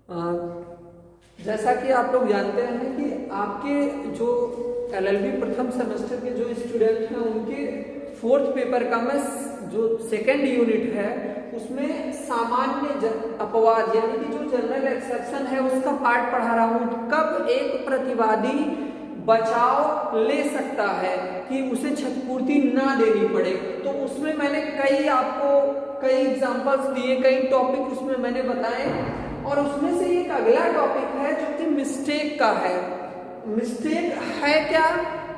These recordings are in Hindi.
अ, जैसा कि आप लोग जानते हैं कि आपके जो एलएलबी प्रथम सेमेस्टर के जो स्टूडेंट हैं उनके फोर्थ पेपर का मैं जो सेकेंड यूनिट है उसमें सामान्य अपवाद यानी कि जो जनरल एक्सेप्शन है उसका पार्ट पढ़ा रहा हूँ। कब एक प्रतिवादी बचाव ले सकता है कि उसे क्षतिपूर्ति ना देनी पड़े, तो उसमें मैंने कई एग्जांपल्स दिए, कई टॉपिक उसमें मैंने बताए और उसमें से एक अगला टॉपिक है जो कि मिस्टेक का है। मिस्टेक है क्या?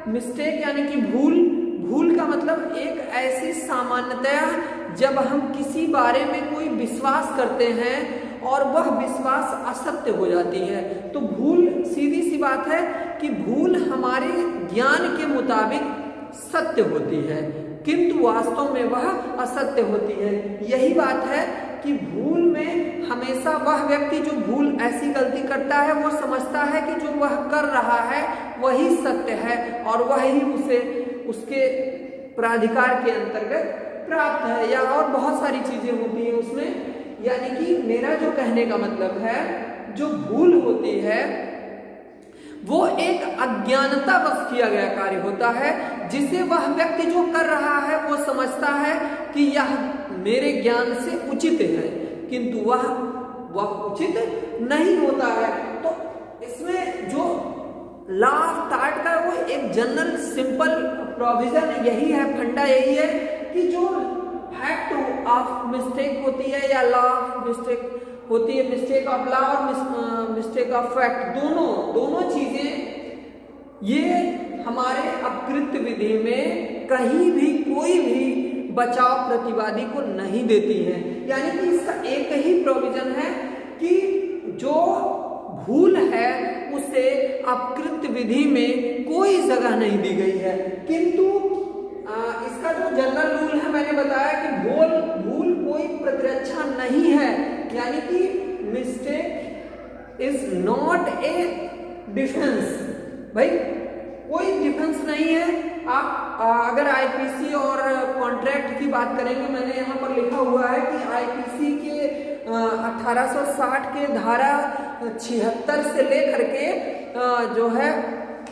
मिस्टेक यानी कि भूल का मतलब एक ऐसी सामान्यतया जब हम किसी बारे में कोई विश्वास करते हैं और वह विश्वास असत्य हो जाती है, तो भूल सीधी सी बात है कि भूल हमारे ज्ञान के मुताबिक सत्य होती है किंतु वास्तव में वह असत्य होती है। यही बात है कि भूल में हमेशा वह व्यक्ति जो भूल ऐसी गलती करता है वो समझता है कि जो वह कर रहा है वही सत्य है और वही उसे उसके प्राधिकार के अंतर्गत प्राप्त है, या और बहुत सारी चीजें होती हैं उसमें। यानी कि मेरा जो कहने का मतलब है जो भूल होती है वो एक अज्ञानतावश किया गया कार्य होता है जिसे वह व्यक्ति जो कर रहा है वो समझता है कि यह मेरे ज्ञान से उचित है किंतु वह उचित नहीं होता है। तो इसमें जो लॉ ऑफ थॉट का वो एक जनरल सिंपल प्रोविजन यही है, फंडा यही है कि जो फैक्ट ऑफ मिस्टेक होती है या लॉ ऑफ मिस्टेक होती है, मिस्टेक ऑफ लॉ और मिस्टेक ऑफ फैक्ट, दोनों चीजें ये हमारे अपकृत्य विधि में कहीं भी कोई भी बचाव प्रतिवादी को नहीं देती है। यानी कि इसका एक ही प्रोविजन है कि जो भूल है उसे अपकृत्य विधि में कोई जगह नहीं दी गई है, किंतु इसका जो जनरल रूल है मैंने बताया कि भूल कोई प्रतिरक्षा नहीं है। यानी कि mistake is not a defence. भाई कोई डिफेंस नहीं है। आप अगर आईपीसी और कॉन्ट्रैक्ट की बात करेंगे, मैंने यहाँ पर लिखा हुआ है कि आईपीसी के 1860 के धारा 76 से लेकर के जो है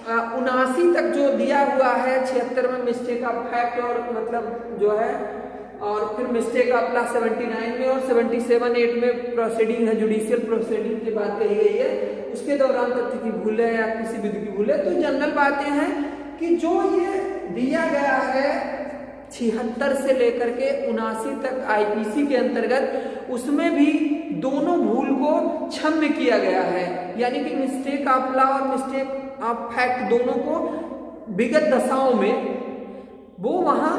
79 तक जो दिया हुआ है, 76 में मिस्टेक ऑफ फैक्ट और मतलब जो है, और फिर मिस्टेक ऑफ लॉ 79 में और 77(8) में प्रोसीडिंग है, जुडिशियल प्रोसीडिंग की बात कही गई है, उसके दौरान तथ्य की भूल है या किसी विधि की भूल है। तो जनरल बातें हैं कि जो ये दिया गया है 76 से लेकर के 79 तक आईपीसी के अंतर्गत, उसमें भी दोनों भूल को क्षम्य किया गया है। यानी कि मिस्टेक ऑफ लॉ और मिस्टेक ऑफ फैक्ट दोनों को विगत दशाओं में वो वहां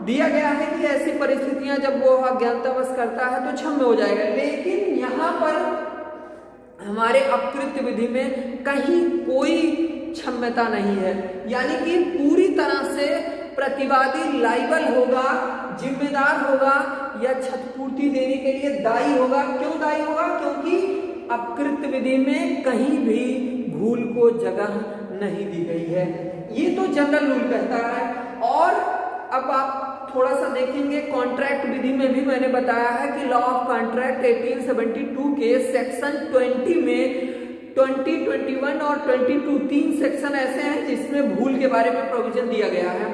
दिया गया है कि ऐसी परिस्थितियां जब वो अज्ञानतावश करता है तो क्षम्य हो जाएगा। लेकिन यहाँ पर हमारे अपकृत्य विधि में कहीं कोई क्षम्यता नहीं है। यानी कि पूरी तरह से प्रतिवादी लाइबल होगा, जिम्मेदार होगा या क्षतिपूर्ति देने के लिए दायी होगा। क्यों दायी होगा? क्योंकि अपकृत्य विधि में कहीं भी भूल को जगह नहीं दी गई है। ये तो जनरल रूल कहता है। और अब आप थोड़ा सा देखेंगे कॉन्ट्रैक्ट विधि में भी मैंने बताया है कि लॉ ऑफ कॉन्ट्रैक्ट 1872 के सेक्शन 20 में 20, 21 और 22 तीन सेक्शन ऐसे हैं जिसमें भूल के बारे में प्रोविजन दिया गया है।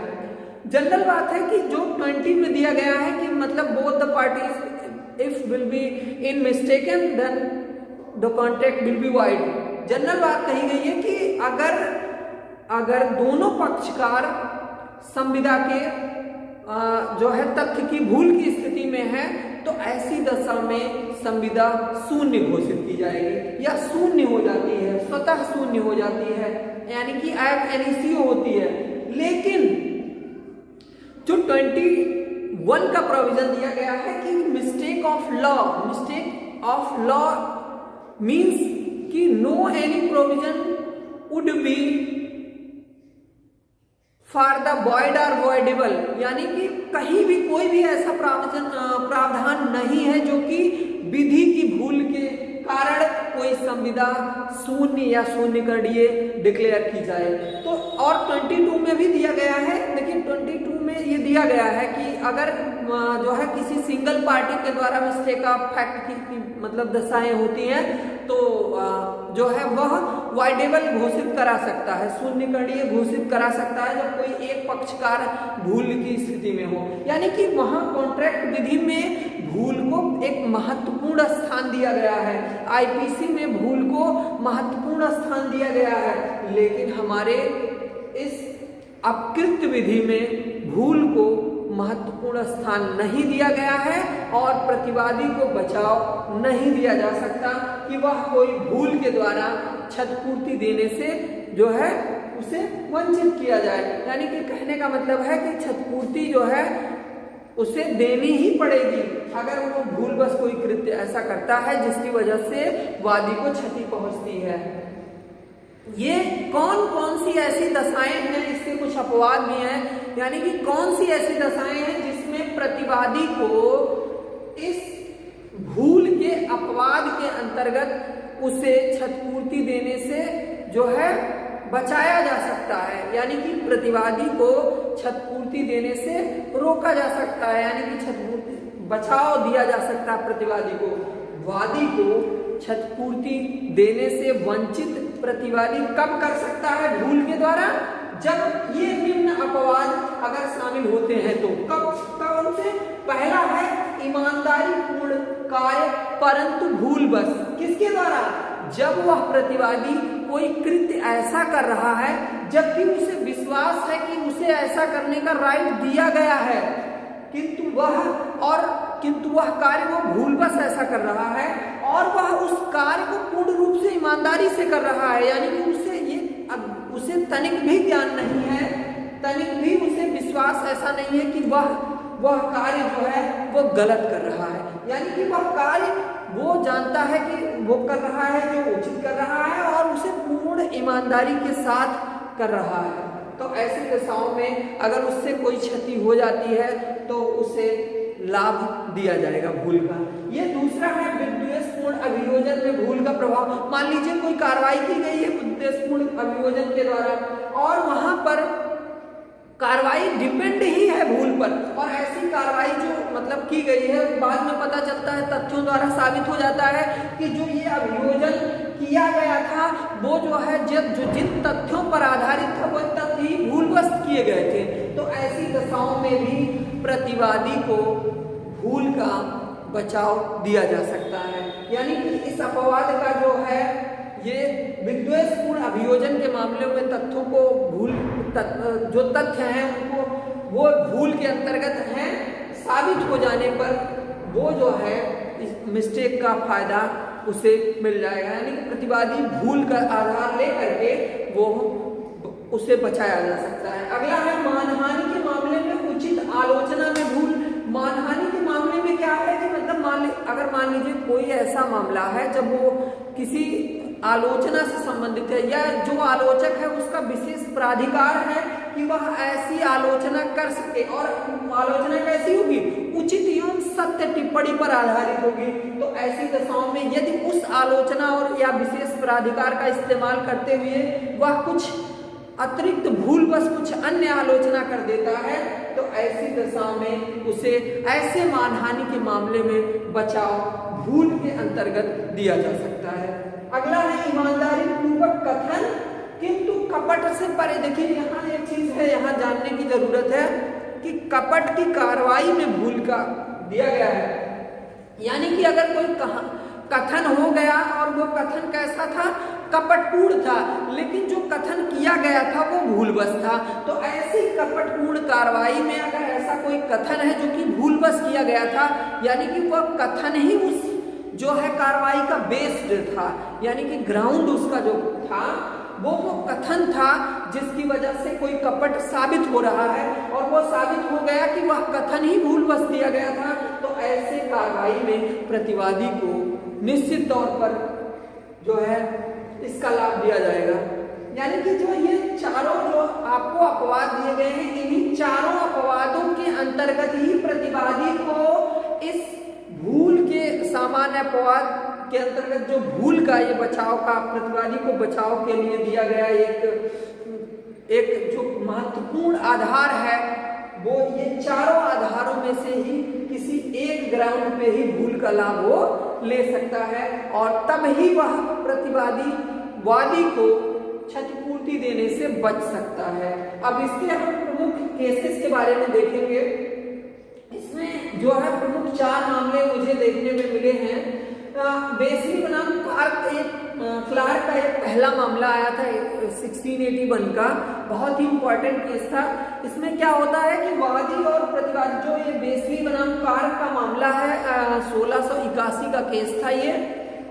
जनरल बात है कि जो 20 में दिया गया है कि मतलब both the parties if will be in mistaken then the contract will be void. General बात कही गई है कि अगर दोनों पक्षकार संविदा के जो है तथ्य की भूल की स्थिति में है तो ऐसी दशा में संविदा शून्य घोषित की जाएगी या शून्य हो जाती है, स्वतः शून्य हो जाती है, यानी कि एब एनिसियो होती है। लेकिन जो 21 का प्रोविजन दिया गया है कि मिस्टेक ऑफ लॉ मीन्स कि no any provision would be for the void और वॉइडेबल, यानी कि कहीं भी कोई भी ऐसा प्रावधान नहीं है जो कि विधि की भूल के कारण कोई संविदा शून्य या शून्य करीय डिक्लेयर की जाए। तो और 22 में भी दिया गया है। देखिए 22 में ये दिया गया है कि अगर जो है किसी सिंगल पार्टी के द्वारा मिस्टेक ऑफ फैक्ट की मतलब दशाएं होती हैं तो जो है वह वाइडेबल घोषित करा सकता है, शून्यकरणीय घोषित करा सकता है जब कोई एक पक्षकार भूल की स्थिति में हो। यानी कि वहां कॉन्ट्रैक्ट विधि में भूल को एक महत्वपूर्ण स्थान दिया गया है, आईपीसी में भूल को महत्वपूर्ण स्थान दिया गया है, लेकिन हमारे इस अपकृत विधि में भूल को महत्वपूर्ण स्थान नहीं दिया गया है और प्रतिवादी को बचाव नहीं दिया जा सकता कि वह कोई भूल के द्वारा क्षतिपूर्ति देने से जो है उसे वंचित किया जाए। यानी कि कहने का मतलब है कि क्षतिपूर्ति जो है उसे देनी ही पड़ेगी अगर वो भूलवश कोई कृत्य ऐसा करता है जिसकी वजह से वादी को क्षति पहुंचती है। ये कौन कौन सी ऐसी दशाएं हैं, इसके कुछ अपवाद भी हैं, यानी कि कौन सी ऐसी दशाएं हैं जिसमें प्रतिवादी को इस भूल के अपवाद के अंतर्गत उसे क्षतिपूर्ति देने से जो है बचाया जा सकता है, यानी कि प्रतिवादी को क्षतिपूर्ति देने से रोका जा सकता है, यानी कि क्षतिपूर्ति बचाव दिया जा सकता है प्रतिवादी को। वादी को क्षतिपूर्ति देने से वंचित प्रतिवादी कब कर सकता है भूल के द्वारा, जब ये निम्न अपवाद अगर शामिल होते हैं तो। कब उनसे पहला है ईमानदारी पूर्ण कार्य परंतु भूलवश, किसके द्वारा, जब वह प्रतिवादी कोई कृत्य ऐसा कर रहा है जबकि उसे विश्वास है कि उसे ऐसा करने का राइट दिया गया है, किंतु वह कार्य वो भूलवश ऐसा कर रहा है और वह उस कार्य को पूर्ण रूप से ईमानदारी से कर रहा है, यानी कि उसे तनिक भी ज्ञान नहीं है, तनिक भी उसे विश्वास ऐसा नहीं है कि वह कार्य जो है वो गलत कर रहा है, यानी कि वह कार्य वो जानता है कि वो कर रहा है जो उचित कर रहा है और उसे पूर्ण ईमानदारी के साथ कर रहा है। तो ऐसी दशाओं में अगर उससे कोई क्षति हो जाती है तो उसे लाभ दिया जाएगा भूल का। ये दूसरा है विद्वेषपूर्ण अभियोजन में भूल का प्रभाव। मान लीजिए कोई कार्रवाई की गई है विद्वेषपूर्ण अभियोजन के द्वारा और वहां पर कार्रवाई डिपेंड ही है भूल पर, और ऐसी कार्रवाई जो मतलब की गई है बाद में पता चलता है, तथ्यों द्वारा साबित हो जाता है कि जो ये अभियोजन किया गया था वो जो है जो जिन तथ्यों पर आधारित था वो तथ्य ही भूलवश किए गए थे। तो ऐसी दशाओं में भी प्रतिवादी को भूल का बचाव दिया जा सकता है। यानी कि इस अपवाद का जो है ये विद्वेषपूर्ण अभियोजन के मामले में तथ्यों को जो तथ्य हैं उनको वो भूल के अंतर्गत हैं, साबित हो जाने पर वो जो है इस मिस्टेक का फायदा उसे मिल जाएगा, यानी कि प्रतिवादी भूल का आधार लेकर के वो उसे बचाया जा सकता है। अगला है मानहानि के मामले में उचित आलोचना में भूल। मानहानि के मामले में क्या है कि मतलब अगर मान लीजिए कोई ऐसा मामला है जब वो किसी आलोचना से संबंधित है या जो आलोचक है उसका विशेष प्राधिकार है कि वह ऐसी आलोचना कर सके, और आलोचना कैसी होगी, उचित एवं सत्य टिप्पणी पर आधारित होगी। तो ऐसी दशाओं में यदि उस आलोचना और या विशेष प्राधिकार का इस्तेमाल करते हुए वह कुछ अतिरिक्त भूलवश कुछ अन्य आलोचना कर देता है तो ऐसी दशा में उसे ऐसे मानहानि के मामले में बचाव भूल के अंतर्गत दिया जा सकता है। अगला है ईमानदारी पूर्वक कथन किंतु कपट से परे। देखिए यहाँ एक चीज है, यहाँ जानने की जरूरत है कि कपट की कार्रवाई में भूल का दिया गया है, यानी कि अगर कोई कथन हो गया और वो कथन कैसा था, कपटपूर्ण था, लेकिन जो कथन किया गया था वो भूलवश था। तो ऐसी कपटपूर्ण कार्रवाई में अगर ऐसा कोई कथन है जो कि भूलवश किया गया था, यानी कि वह कथन ही उस जो है कार्रवाई का बेस्ड था, यानी कि ग्राउंड उसका जो था वो कथन था जिसकी वजह से कोई कपट साबित हो रहा है और वो साबित हो गया कि वह कथन ही भूलवश दिया गया था। तो ऐसे कार्रवाई में प्रतिवादी को निश्चित तौर पर जो है इसका लाभ दिया जाएगा। यानी कि जो ये चारों जो आपको अपवाद दिए गए हैं, इन्हीं चारों अपवादों के अंतर्गत ही प्रतिवादी को इस भूल के सामान्य अपवाद के अंतर्गत जो भूल का ये बचाव का प्रतिवादी को बचाव के लिए दिया गया एक जो महत्वपूर्ण आधार है वो ये चारों आधारों में से ही किसी एक ग्राउंड पे ही भूल का लाभ वो ले सकता है और तब ही वह प्रतिवादी वादी को क्षतिपूर्ति देने से बच सकता है। अब इसके हम प्रमुख केसेस के बारे में देखेंगे। इसमें जो है प्रमुख 4 मामले मुझे देखने में मिले हैं। बेसिली बनाम क्लार्क का एक पहला मामला आया था 1681 का, बहुत ही इंपॉर्टेंट केस था। इसमें क्या होता है कि वादी और प्रतिवादी, जो ये बेसिली बनाम क्लार्क का मामला है 1681 का केस था ये,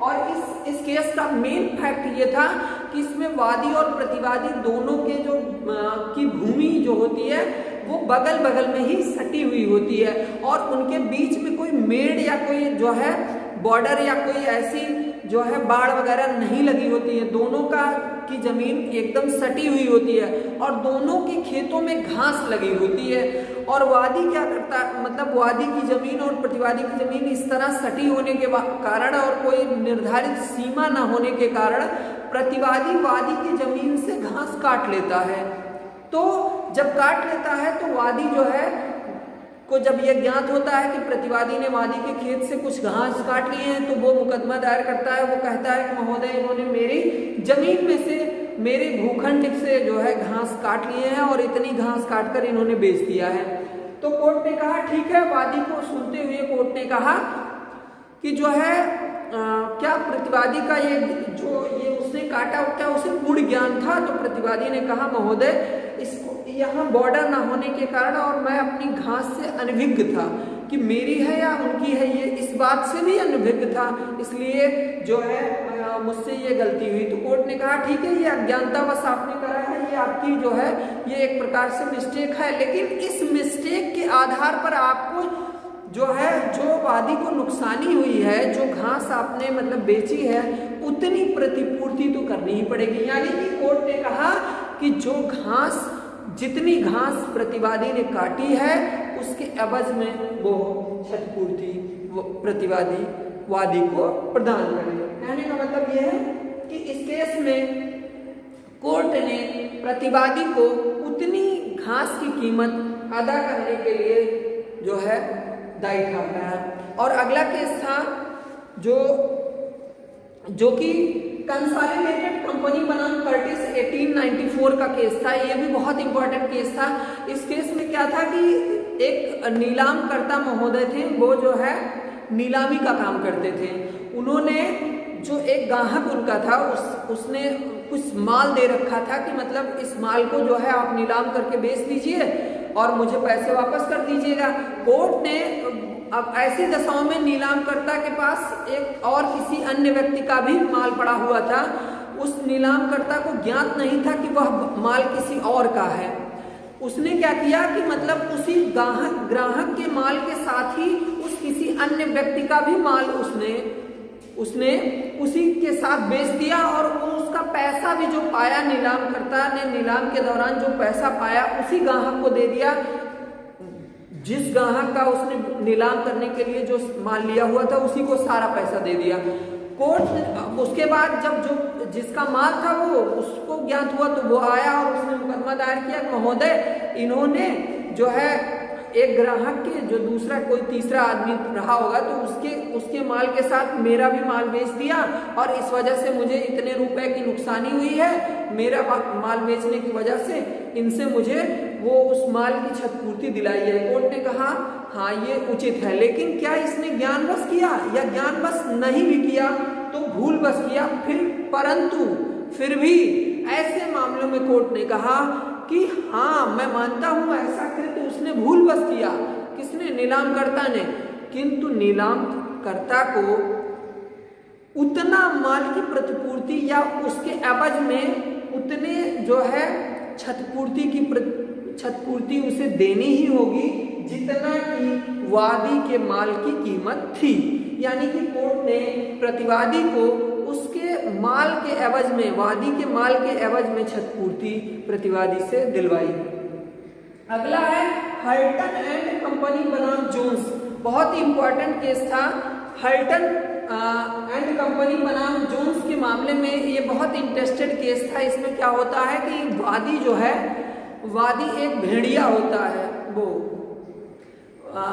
और इस केस का मेन फैक्ट ये था कि इसमें वादी और प्रतिवादी दोनों के जो की भूमि जो होती है वो बगल बगल में ही सटी हुई होती है और उनके बीच में कोई मेड़ या कोई जो है बॉर्डर या कोई ऐसी जो है बाड़ वगैरह नहीं लगी होती है। दोनों की जमीन एकदम सटी हुई होती है और दोनों के खेतों में घास लगी होती है। और वादी क्या करता, मतलब वादी की जमीन और प्रतिवादी की जमीन इस तरह सटी होने के कारण और कोई निर्धारित सीमा न होने के कारण प्रतिवादी वादी की जमीन से घास काट लेता है। तो जब काट लेता है तो वादी जो है को जब यह ज्ञात होता है कि प्रतिवादी ने वादी के खेत से कुछ घास काट लिए हैं तो वो मुकदमा दायर करता है। वो कहता है कि महोदय, इन्होंने मेरी जमीन में से, मेरे भूखंड से जो है घास काट लिए हैं और इतनी घास काटकर इन्होंने बेच दिया है। तो कोर्ट ने कहा ठीक है। वादी को सुनते हुए कोर्ट ने कहा कि जो है क्या प्रतिवादी का ये उसने काटा, क्या उसे पूर्ण ज्ञान था? तो प्रतिवादी ने कहा महोदय, इसको यहाँ बॉर्डर ना होने के कारण और मैं अपनी घास से अनभिज्ञ था कि मेरी है या उनकी है, ये इस बात से भी अनभिज्ञ था, इसलिए जो है मुझसे ये गलती हुई। तो कोर्ट ने कहा ठीक है, ये अज्ञानतावश आपने करा है, ये आपकी जो है ये एक प्रकार से मिस्टेक है, लेकिन इस मिस्टेक के आधार पर आपको जो है, जो वादी को नुकसानी हुई है, जो घास आपने मतलब बेची है, उतनी प्रतिपूर्ति तो करनी ही पड़ेगी। यानी कि कोर्ट ने कहा कि जो घास, जितनी घास प्रतिवादी ने काटी है उसके एवज में वो क्षतिपूर्ति वो प्रतिवादी वादी को प्रदान करेगा। कहने का मतलब यह है कि इस केस में कोर्ट ने प्रतिवादी को उतनी घास की कीमत अदा करने के लिए जो है दायी ठहराया है। और अगला केस था जो कि कंसोलिडेटेड कंपनी बनाम कर्टिस 1894 का केस था। ये भी बहुत इंपॉर्टेंट केस था। इस केस में क्या था कि एक नीलामकर्ता महोदय थे, वो जो है नीलामी का काम करते थे। उन्होंने जो एक ग्राहक उनका था उसने कुछ माल दे रखा था कि मतलब इस माल को जो है आप नीलाम करके बेच दीजिए और मुझे पैसे वापस कर दीजिएगा। कोर्ट ने अब ऐसी दशाओं में नीलामकर्ता के पास एक और किसी अन्य व्यक्ति का भी माल पड़ा हुआ था। उस नीलामकर्ता को ज्ञात नहीं था कि वह माल किसी और का है। उसने क्या किया कि मतलब उसी ग्राहक के माल के साथ ही उस किसी अन्य व्यक्ति का भी माल उसने उसी के साथ बेच दिया और उसका पैसा भी जो पाया, नीलामकर्ता ने नीलाम के दौरान जो पैसा पाया उसी ग्राहक को दे दिया। जिस ग्राहक का उसने नीलाम करने के लिए जो माल लिया हुआ था उसी को सारा पैसा दे दिया। कोर्ट उसके बाद जब जिसका माल था वो उसको ज्ञात हुआ तो वो आया और उसने मुकदमा दायर किया, महोदय इन्होंने जो है एक ग्राहक के जो दूसरा कोई तीसरा आदमी रहा होगा तो उसके माल के साथ मेरा भी माल बेच दिया और इस वजह से मुझे इतने रुपए की नुकसानी हुई है। मेरा माल बेचने की वजह से इनसे मुझे वो उस माल की क्षतिपूर्ति दिलाई है। कोर्ट ने कहा हाँ ये उचित है, लेकिन क्या इसने ज्ञानवश किया या ज्ञानवश नहीं भी किया तो भूलवश किया, परंतु फिर भी ऐसे मामलों में कोर्ट ने कहा कि हाँ मैं मानता हूं ऐसा कृत्य उसने भूलवश किया। किसने? नीलामकर्ता ने। किंतु नीलामकर्ता को उतना माल की प्रतिपूर्ति या उसके एवज में उतने जो है क्षतिपूर्ति उसे देनी ही होगी जितना कि वादी के माल की कीमत थी। यानी कि कोर्ट ने प्रतिवादी को उसके माल के एवज में, वादी के माल के एवज में क्षतिपूर्ति प्रतिवादी से दिलवाई। अगला है हल्टन एंड कंपनी बनाम जोन्स। बहुत ही इंपॉर्टेंट केस था। हल्टन एंड कंपनी बनाम जोन्स के मामले में ये बहुत इंटरेस्टेड केस था। इसमें क्या होता है कि वादी जो है, वादी एक भेड़िया होता है, वो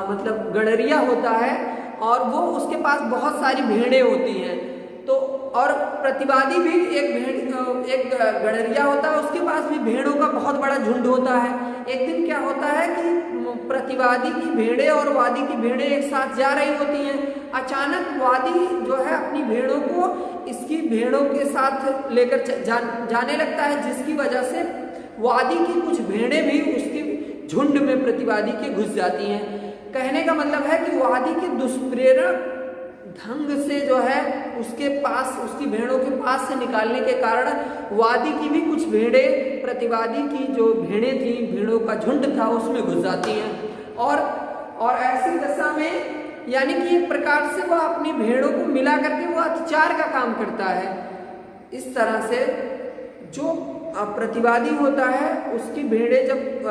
मतलब गड़रिया होता है और वो उसके पास बहुत सारी भेड़ें होती हैं। तो और प्रतिवादी भी एक गड़रिया होता है, उसके पास भी भेड़ों का बहुत बड़ा झुंड होता है। एक दिन क्या होता है कि प्रतिवादी की भेड़ें और वादी की भेड़ें एक साथ जा रही होती हैं। अचानक वादी जो है अपनी भेड़ों को इसकी भेड़ों के साथ लेकर जाने लगता है, जिसकी वजह से वादी की कुछ भेड़ें भी उसके झुंड में प्रतिवादी के घुस जाती हैं। कहने का मतलब है कि वादी के दुष्प्रेरक ढंग से जो है उसके पास, उसकी भेड़ों के पास से निकालने के कारण वादी की भी कुछ भेड़ें प्रतिवादी की जो भेड़ें थी, भेड़ों का झुंड था, उसमें घुस जाती हैं। और ऐसी दशा में यानी कि एक प्रकार से वह अपनी भेड़ों को मिला करके वो अत्याचार का काम करता है। इस तरह से जो प्रतिवादी होता है उसकी भेड़ें जब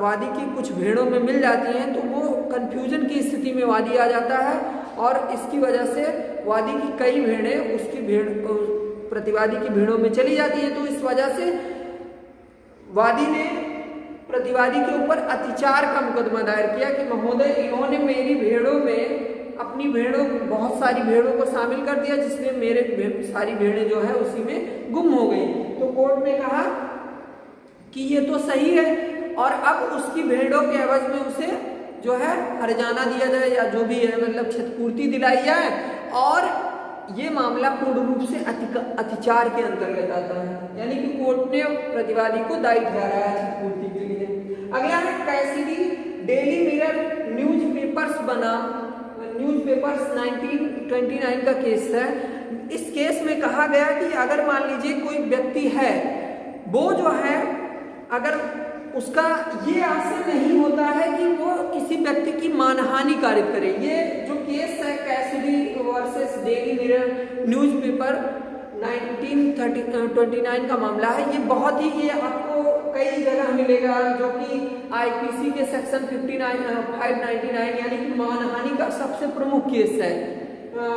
वादी की कुछ भेड़ों में मिल जाती हैं तो वो कंफ्यूजन की स्थिति में वादी आ जाता है, और इसकी वजह से वादी की कई भेड़ें उसकी प्रतिवादी की भेड़ों में चली जाती हैं। तो इस वजह से वादी ने प्रतिवादी के ऊपर अत्याचार का मुकदमा दायर किया कि महोदय, इन्होंने मेरी भेड़ों में अपनी भेड़ों, बहुत सारी भेड़ों को शामिल कर दिया, जिसमें मेरे सारी भेड़ें जो है उसी में गुम हो गई। तो कोर्ट ने कहा कि ये तो सही है, और अब उसकी भेड़ों के एवज में उसे जो है हर्जाना दिया जाए या जो भी है, मतलब क्षतिपूर्ति दिलाई जाए, और ये मामला पूर्ण रूप से अत्याचार के अंतर्गत आता है। यानी कि कोर्ट ने प्रतिवादी को दायी ठहराया है क्षतिपूर्ति के लिए। अगला है कैसिडी डेली मिरर न्यूज़पेपर्स बनाम न्यूज़पेपर्स 1929 का केस है। इस केस में कहा गया कि अगर मान लीजिए कोई व्यक्ति है, वो जो है अगर उसका ये आशय नहीं होता है कि वो किसी व्यक्ति की मानहानि कारित करे। ये जो केस है Cassidy versus daily mirror newspaper 1929 का मामला है। ये बहुत ही, ये आपको कई जगह मिलेगा, जो कि आईपीसी के सेक्शन 599 यानी कि मानहानि का सबसे प्रमुख केस है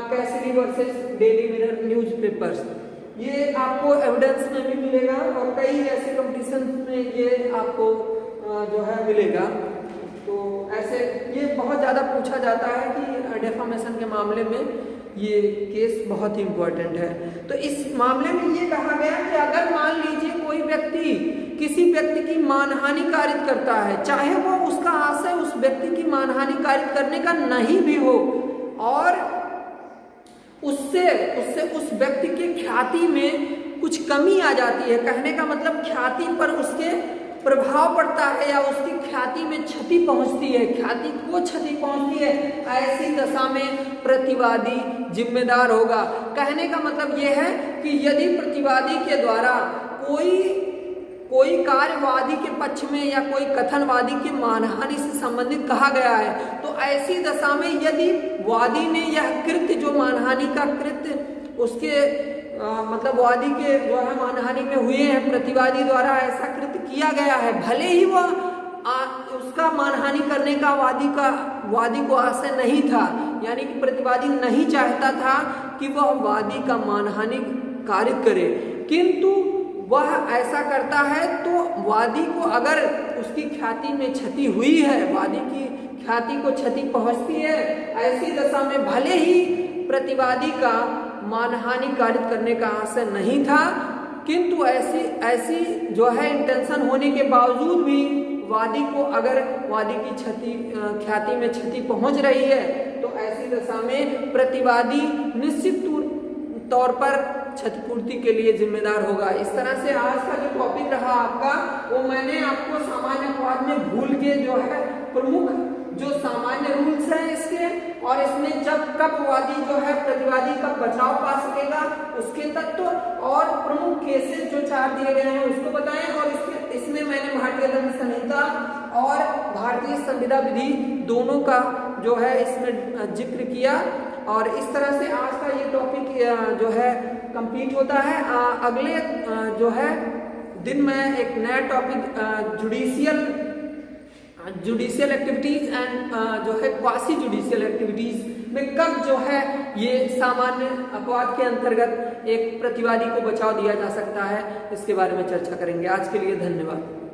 Cassidy versus daily mirror newspapers. ये आपको एविडेंस में भी मिलेगा और कई ऐसे कंपटीशन में ये आपको जो है मिलेगा। तो ऐसे ये बहुत ज़्यादा पूछा जाता है कि डेफामेशन के मामले में ये केस बहुत ही इम्पोर्टेंट है। तो इस मामले में ये कहा गया कि अगर मान लीजिए कोई व्यक्ति किसी व्यक्ति की मानहानि कारित करता है, चाहे वो उसका आशय उस व्यक्ति की मानहानि कारित करने का नहीं भी हो, और उससे उस व्यक्ति की ख्याति में कुछ कमी आ जाती है, कहने का मतलब ख्याति पर उसके प्रभाव पड़ता है या उसकी ख्याति में क्षति पहुंचती है, ख्याति को क्षति पहुंचती है, ऐसी दशा में प्रतिवादी जिम्मेदार होगा। कहने का मतलब यह है कि यदि प्रतिवादी के द्वारा कोई कार्यवादी के पक्ष में या कोई कथनवादी की मानहानि से संबंधित कहा गया है, तो ऐसी दशा में यदि वादी ने यह कृत्य, जो मानहानि का कृत्य उसके मतलब वादी के जो है मानहानि में हुए हैं, प्रतिवादी द्वारा ऐसा कृत्य किया गया है, भले ही वह उसका मानहानि करने का वादी को आशय नहीं था, यानी कि प्रतिवादी नहीं चाहता था कि वह वादी का मानहानि कारित करे, किंतु वह ऐसा करता है तो वादी को अगर उसकी ख्याति में क्षति हुई है, वादी की ख्याति को क्षति पहुंचती है, ऐसी दशा में भले ही प्रतिवादी का मानहानि कारित करने का आशय नहीं था, किंतु ऐसी जो है इंटेंशन होने के बावजूद भी वादी को अगर वादी की ख्याति में क्षति पहुंच रही है, तो ऐसी दशा में प्रतिवादी निश्चित तौर पर क्षतिपूर्ति के लिए जिम्मेदार होगा। इस तरह से आज का जो टॉपिक रहा आपका, वो मैंने आपको सामान्य अपवाद में भूल के जो है प्रमुख जो सामान्य रूल्स हैं इसके, और इसमें कब वादी जो है प्रतिवादी का बचाव पा सकेगा उसके तत्व, और प्रमुख केसेस जो 4 दिए गए हैं उसको बताएं। और इसमें मैंने भारतीय दंड संहिता और भारतीय संविदा विधि दोनों का जो है इसमें जिक्र किया, और इस तरह से आज का ये टॉपिक जो है कंप्लीट होता है। अगले जो है दिन में एक नया टॉपिक जुडिशियल एक्टिविटीज एंड जो है क्वासी जुडिशियल एक्टिविटीज में कब जो है ये सामान्य अपवाद के अंतर्गत एक प्रतिवादी को बचाव दिया जा सकता है, इसके बारे में चर्चा करेंगे। आज के लिए धन्यवाद।